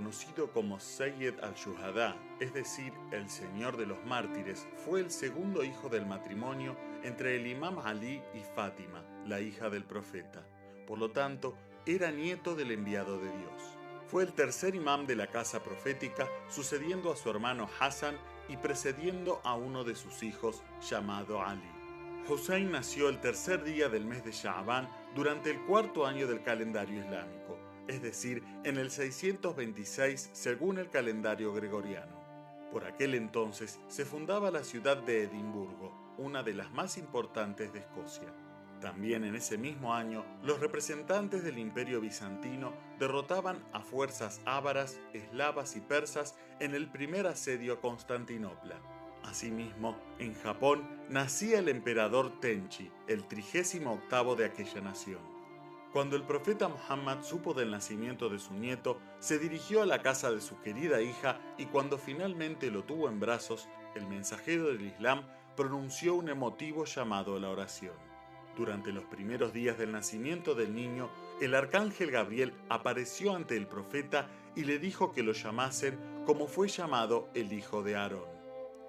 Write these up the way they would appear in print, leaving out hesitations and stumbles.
conocido como Sayyid al-Shuhada, es decir, el Señor de los Mártires, fue el segundo hijo del matrimonio entre el Imam Ali y Fátima, la hija del profeta. Por lo tanto, era nieto del enviado de Dios. Fue el tercer imam de la casa profética, sucediendo a su hermano Hassan y precediendo a uno de sus hijos, llamado Ali. Hussein nació el tercer día del mes de Sha'ban durante el cuarto año del calendario islámico, es decir, en el 626 según el calendario gregoriano. Por aquel entonces se fundaba la ciudad de Edimburgo, una de las más importantes de Escocia. También en ese mismo año, los representantes del Imperio Bizantino derrotaban a fuerzas ávaras, eslavas y persas en el primer asedio a Constantinopla. Asimismo, en Japón nacía el emperador Tenchi, el 38º de aquella nación. Cuando el profeta Muhammad supo del nacimiento de su nieto, se dirigió a la casa de su querida hija y cuando finalmente lo tuvo en brazos, el mensajero del Islam pronunció un emotivo llamado a la oración. Durante los primeros días del nacimiento del niño, el arcángel Gabriel apareció ante el profeta y le dijo que lo llamasen como fue llamado el hijo de Aarón.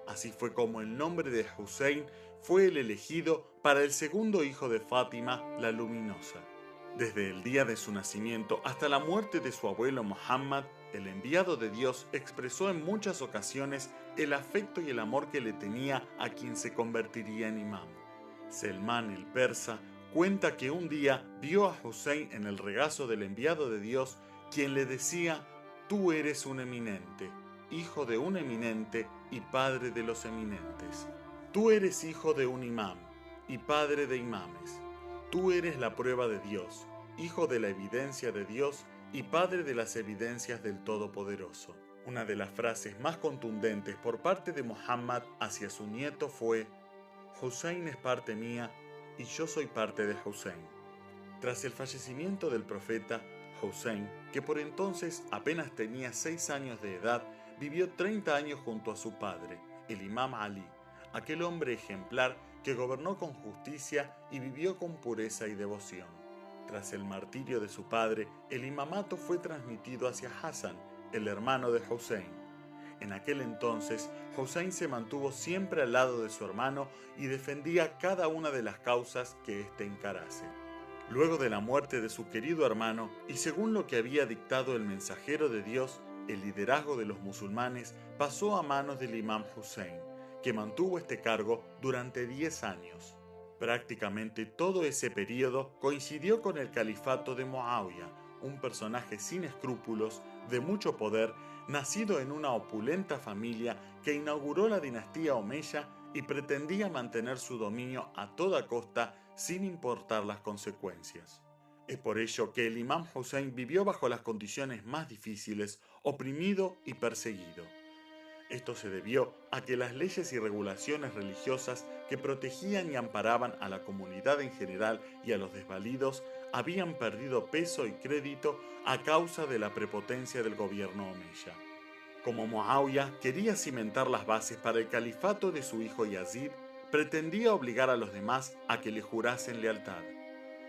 Así fue como el nombre de Hussein fue el elegido para el segundo hijo de Fátima, la luminosa. Desde el día de su nacimiento hasta la muerte de su abuelo Muhammad, el enviado de Dios expresó en muchas ocasiones el afecto y el amor que le tenía a quien se convertiría en imam. Selmán el persa cuenta que un día vio a Hussein en el regazo del enviado de Dios, quien le decía: «Tú eres un eminente, hijo de un eminente y padre de los eminentes. Tú eres hijo de un imam y padre de imames. Tú eres la prueba de Dios, hijo de la evidencia de Dios y padre de las evidencias del Todopoderoso». Una de las frases más contundentes por parte de Muhammad hacia su nieto fue: «Hussein es parte mía y yo soy parte de Hussein». Tras el fallecimiento del profeta, Hussein, que por entonces apenas tenía 6 años de edad, vivió 30 años junto a su padre, el imam Ali, aquel hombre ejemplar que gobernó con justicia y vivió con pureza y devoción. Tras el martirio de su padre, el imamato fue transmitido hacia Hassan, el hermano de Hussein. En aquel entonces, Hussein se mantuvo siempre al lado de su hermano y defendía cada una de las causas que éste encarase. Luego de la muerte de su querido hermano, y según lo que había dictado el mensajero de Dios, el liderazgo de los musulmanes pasó a manos del imam Hussein, que mantuvo este cargo durante 10 años. Prácticamente todo ese período coincidió con el califato de Muawiyah, un personaje sin escrúpulos, de mucho poder, nacido en una opulenta familia que inauguró la dinastía omeya y pretendía mantener su dominio a toda costa sin importar las consecuencias. Es por ello que el imam Hussein vivió bajo las condiciones más difíciles, oprimido y perseguido. Esto se debió a que las leyes y regulaciones religiosas que protegían y amparaban a la comunidad en general y a los desvalidos habían perdido peso y crédito a causa de la prepotencia del gobierno omeya. Como Muawiyah quería cimentar las bases para el califato de su hijo Yazid, pretendía obligar a los demás a que le jurasen lealtad.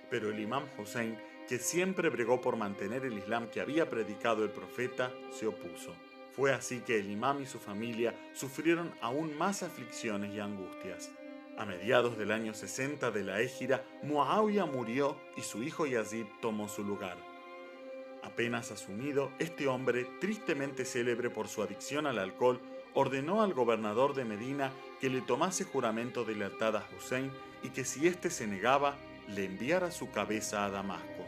Pero el imam Hussein, que siempre bregó por mantener el Islam que había predicado el profeta, se opuso. Fue así que el imam y su familia sufrieron aún más aflicciones y angustias. A mediados del año 60 de la Égira, Muawiyah murió y su hijo Yazid tomó su lugar. Apenas asumido, este hombre, tristemente célebre por su adicción al alcohol, ordenó al gobernador de Medina que le tomase juramento de lealtad a Hussein y que si éste se negaba, le enviara su cabeza a Damasco.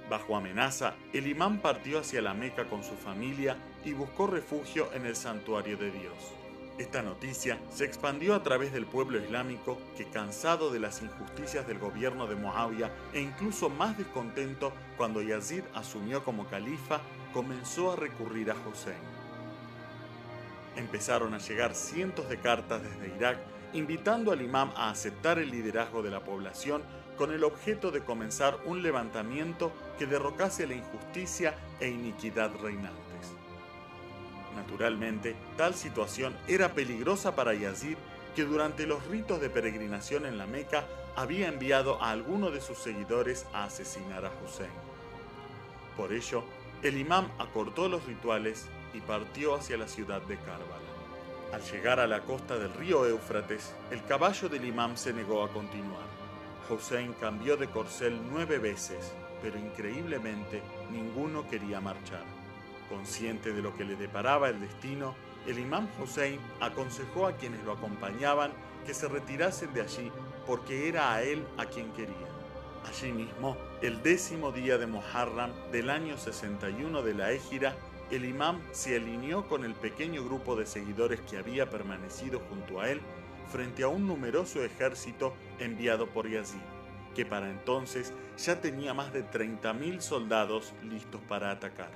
Bajo amenaza, el imán partió hacia la Meca con su familia y buscó refugio en el santuario de Dios. Esta noticia se expandió a través del pueblo islámico que, cansado de las injusticias del gobierno de Muawiyah e incluso más descontento cuando Yazid asumió como califa, comenzó a recurrir a Hussein. Empezaron a llegar cientos de cartas desde Irak invitando al imam a aceptar el liderazgo de la población con el objeto de comenzar un levantamiento que derrocase la injusticia e iniquidad reinantes. Naturalmente, tal situación era peligrosa para Yazid, que durante los ritos de peregrinación en la Meca había enviado a alguno de sus seguidores a asesinar a Hussein. Por ello, el imam acortó los rituales y partió hacia la ciudad de Karbala. Al llegar a la costa del río Éufrates, el caballo del imam se negó a continuar. Hussein cambió de corcel 9 veces, pero increíblemente ninguno quería marchar. Consciente de lo que le deparaba el destino, el imam Hussein aconsejó a quienes lo acompañaban que se retirasen de allí porque era a él a quien querían. Allí mismo, el 10º día de Muharram del año 61 de la Égira, el imam se alineó con el pequeño grupo de seguidores que había permanecido junto a él frente a un numeroso ejército enviado por Yazid, que para entonces ya tenía más de 30.000 soldados listos para atacar.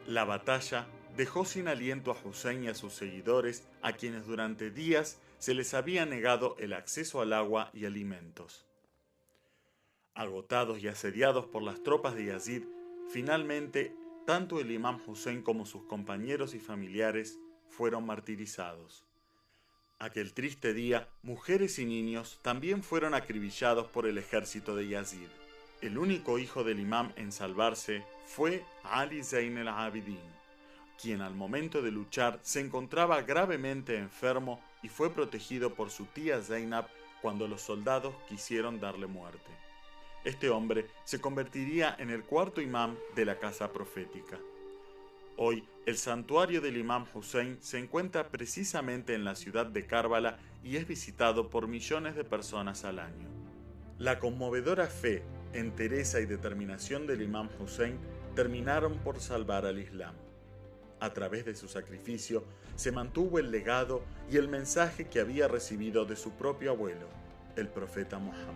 La batalla dejó sin aliento a Hussein y a sus seguidores, a quienes durante días se les había negado el acceso al agua y alimentos. Agotados y asediados por las tropas de Yazid, finalmente tanto el imam Hussein como sus compañeros y familiares fueron martirizados. Aquel triste día, mujeres y niños también fueron acribillados por el ejército de Yazid. El único hijo del imam en salvarse fue Ali Zayn al-Abidin, quien al momento de luchar se encontraba gravemente enfermo y fue protegido por su tía Zainab cuando los soldados quisieron darle muerte. Este hombre se convertiría en el 4º imam de la casa profética. Hoy, el santuario del imam Hussein se encuentra precisamente en la ciudad de Karbala y es visitado por millones de personas al año. La conmovedora fe, entereza y determinación del imam Hussein terminaron por salvar al Islam. A través de su sacrificio se mantuvo el legado y el mensaje que había recibido de su propio abuelo, el profeta Muhammad.